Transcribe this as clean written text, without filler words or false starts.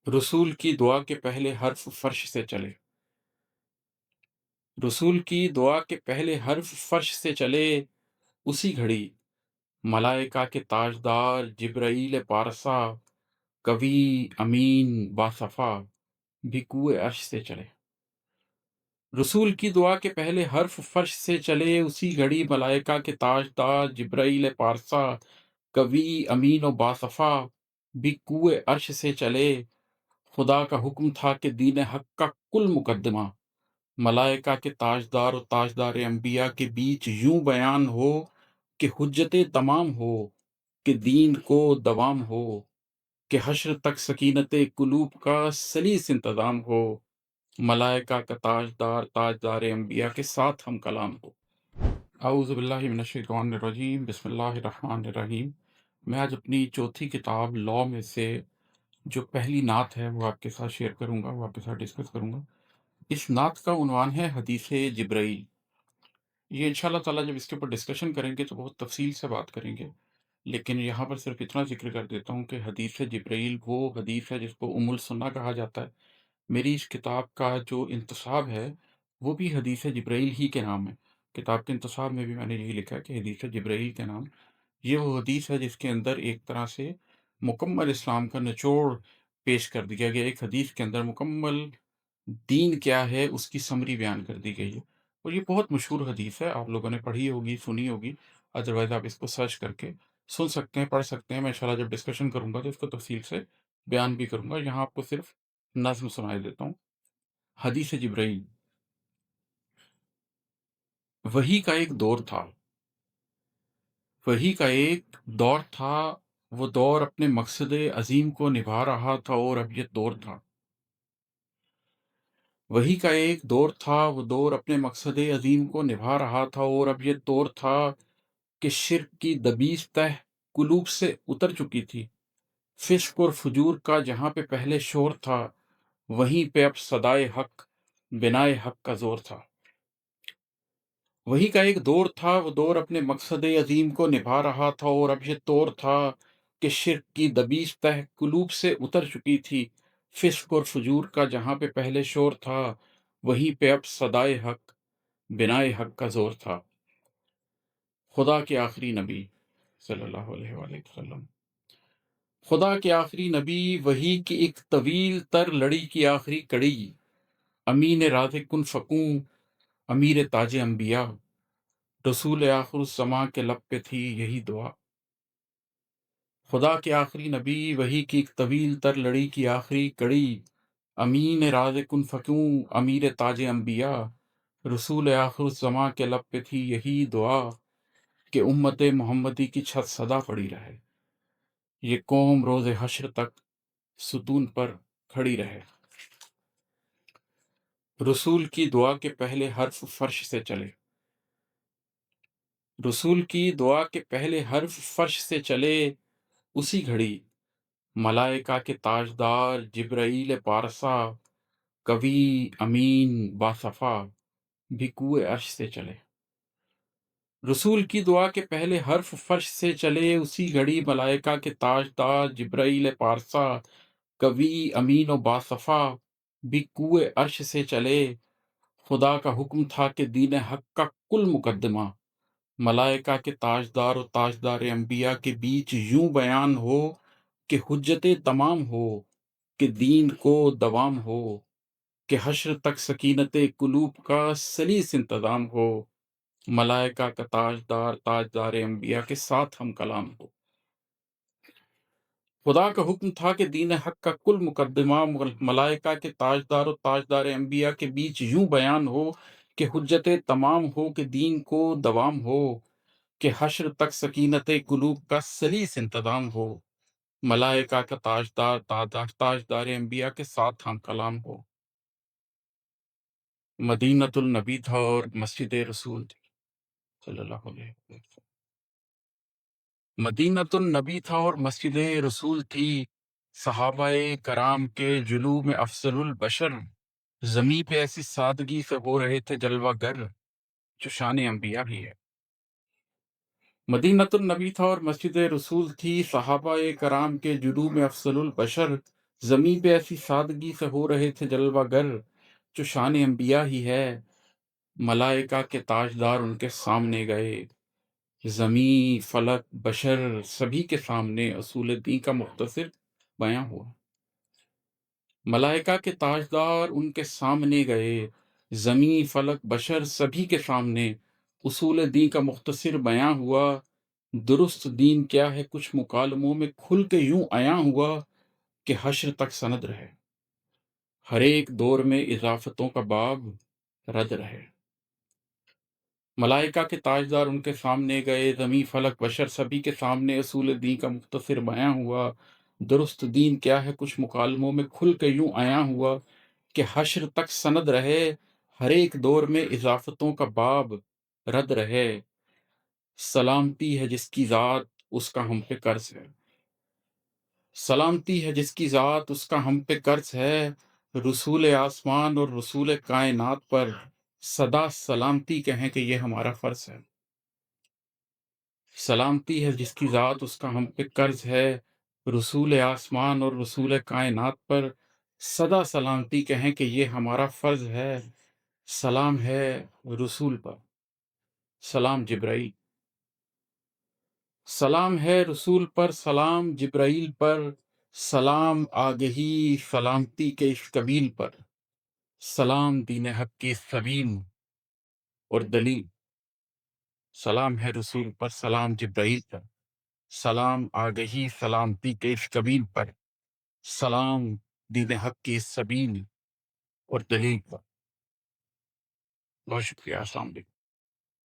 रसूल की दुआ के पहले हर्फ फर्श से चले। रसूल की दुआ के पहले हर्फ फर्श से चले, उसी घड़ी मलाइका के ताजदार जिब्राईल पारसा, कवी अमीन बासफ़ा भी कुए अर्श से चले। रसूल की दुआ के पहले हर्फ फर्श से चले, उसी घड़ी मलाइका के ताजदार जिब्राईल पारसा, कवी अमीन और बासफ़ा भी कुए अर्श से चले। खुदा का हुक्म था कि दीन हक का कुल मुकद्दमा मलाइका के ताजदार और ताजदार अंबिया के बीच यूं बयान हो कि हुज्जते तमाम हो, कि दीन को दवाम हो, कि हश्र तक सकीनते कुलूब का सलीस इंतजाम हो, मलाइका का ताजदार ताजदार अंबिया के साथ हम कलाम हो। आऊज़ु बिल्लाहि मिनश शैतानिर रजीम, बिस्मिल्लाहिर रहमानिर रहीम। मैं आज अपनी चौथी किताब लॉ में से जो पहली नात है वो आपके साथ शेयर करूंगा, वो आपके साथ डिस्कस करूंगा। इस नात का उन्वान है हदीसे जिब्राईल। ये इंशाल्लाह ताला जब इसके ऊपर डिस्कशन करेंगे तो बहुत तफसील से बात करेंगे, लेकिन यहाँ पर सिर्फ इतना जिक्र कर देता हूँ कि हदीस जिब्राईल वो हदीस है जिसको उम्मुल सुन्ना कहा जाता है। मेरी इस किताब का जो इंतसाब है वो भी हदीस जिब्राईल ही के नाम है। किताब के इंतसाब में भी मैंने यही लिखा है कि हदीस जिब्राईल के नाम। ये वो हदीस है जिसके अंदर एक तरह से मुकम्मल इस्लाम का निचोड़ पेश कर दिया गया। एक हदीस के अंदर मुकम्मल दीन क्या है उसकी समरी बयान कर दी गई है, और ये बहुत मशहूर हदीस है। आप लोगों ने पढ़ी होगी, सुनी होगी। अदरवाइज़ आप इसको सर्च करके सुन सकते हैं, पढ़ सकते हैं। मैं इंशाल्लाह जब डिस्कशन करूँगा तो इसको तफ़सील से बयान भी करूँगा। यहाँ आपको सिर्फ नज़्म सुनाई देता हूँ। हदीस जिब्राईल। वही का एक दौर था, वही का एक दौर था, वो दौर अपने मकसद अज़ीम को निभा रहा था, और अब ये दौर था। वही का एक दौर था, वो दौर अपने मकसद अज़ीम को निभा रहा था, और अब ये दौर था कि शिर्क की दबीस तह कुलूब से उतर चुकी थी। फिस्क और फुजूर का जहाँ पे पहले शोर था, वहीं पे अब सदाए हक, बिनाए हक का ज़ोर था। वही का एक दौर था, वो दौर अपने मकसद अज़ीम को निभा रहा था, और अब ये दौर था कि शिर्क की दबीस तह कुलूब से उतर चुकी थी। फिस्क और फुजूर का जहाँ पे पहले शोर था, वहीं पे अब सदाए हक, बिनाए हक का ज़ोर था। खुदा के आखिरी नबी सल्लल्लाहु अलैहि वसल्लम, खुदा के आखिरी नबी, वही की एक तवील तर लड़ी की आखिरी कड़ी, अमीन राज़ कुन फ़कूं, अमीर ताज अंबिया, रसूल आखिरुज़्ज़मां के लब पे थी यही दुआ। खुदा के आखिरी नबी, वही की एक तवील तर लड़ी की आखिरी कड़ी, अमीन राज़ कुन फ़कूं, अमीर ताज अंबिया, रसूल आखिरुज़्ज़मां के लब पे थी यही दुआ, कि उम्मत मोहम्मदी की छत सदा पड़ी रहे, ये कौम रोज़े हश्र तक सुतून पर खड़ी रहे। रसूल की दुआ के पहले हर्फ फर्श से चले। रसूल की दुआ के पहले हर्फ फर्श से चले, उसी घड़ी मलाइका के ताजदार जिब्राईल पारसा, कवी अमीन बासफ़ा भी कुए अर्श से चले। रसूल की दुआ के पहले हर्फ फर्श से चले, उसी घड़ी मलाइका के ताजदार जिब्राईल पारसा, कवी अमीन और बासफ़ा भी कुए अर्श से चले। खुदा का हुक्म था कि दीन हक का कुल मुकद्दमा मलाइका के ताजदार और ताजदार अंबिया के बीच यूं बयान हो कि हुज्जते तमाम हो, कि दीन को दवाम हो, कि हश्र तक सकीनते कुलूब का सलीस इंतजाम हो, मलाइका का ताजदार ताजदार अंबिया के साथ हम कलाम हो। खुदा का हुक्म था कि दीन हक का कुल मुकद्दमा मलाइका के ताजदार और ताजदार अंबिया के बीच यूं बयान हो कि हुज्जते तमाम हो, कि दीन को दवाम हो, कि हश्र तक सकीनते कुलूब का सलीस इंतजाम हो, मलाइका का ताजदार ताजदार अंबिया के साथ हम कलाम हो। मदीनतुल नबी था और मस्जिद रसूल थी सल्लल्लाहु अलैहि वसल्लम। मदीनतुल नबी था और मस्जिद रसूल थी, सहाबाए कराम के जुलू में अफजलुल बशर, जमी पे ऐसी सादगी से हो रहे थे जलवागर, जो शान अंबिया भी है। मदीनतुल नबी था और मस्जिद रसूल थी, सहाबाए कराम के जुलू में अफजलुल बशर, زمیں پہ ایسی سادگی سے ہو رہے تھے جلوہ گر جو شان انبیاء ہی ہے، ملائکہ کے تاجدار ان کے سامنے گئے، زمیں فلک بشر سبھی کے سامنے اصول دین کا مختصر بیان ہوا۔ ملائکہ کے تاجدار ان کے سامنے گئے، زمیں فلک بشر سبھی کے سامنے اصول دین کا مختصر بیان ہوا۔ درست دین کیا ہے کچھ مکالموں میں کھل کے یوں عیاں ہوا کہ حشر تک سند رہے، ہر ایک دور میں اضافتوں کا باب رد رہے۔ ملائکہ کے تاجدار ان کے سامنے گئے، زمیں فلک بشر سبھی کے سامنے اصول دین کا مختصر بیان ہوا۔ درست دین کیا ہے کچھ مکالموں میں کھل کے یوں عیاں ہوا کہ حشر تک سند رہے، ہر ایک دور میں اضافتوں کا باب رد رہے۔ سلامتی ہے جس کی ذات اس کا ہم پہ قرض ہے، سلامتی ہے جس کی ذات اس کا ہم پہ قرض ہے، رسول آسمان اور رسول کائنات پر سدا سلامتی کہیں کہ یہ ہمارا فرض ہے۔ سلامتی ہے جس کی ذات اس کا ہم پہ قرض ہے، رسول آسمان اور رسول کائنات پر سدا سلامتی کہیں کہ یہ ہمارا فرض ہے۔ سلام ہے رسول پر، سلام جبرائیل، سلام ہے رسول پر، سلام جبرائیل پر، سلام آگہی سلامتی کے اس قبیل پر، سلام دین حق کی سبیل اور دلیل۔ سلام ہے رسول پر، سلام جبرائیل پر، سلام آگہی سلامتی کے اس قبیل پر، سلام دین حق کی سبیل اور دلیل پر۔ بہت شکریہ، السلام علیکم۔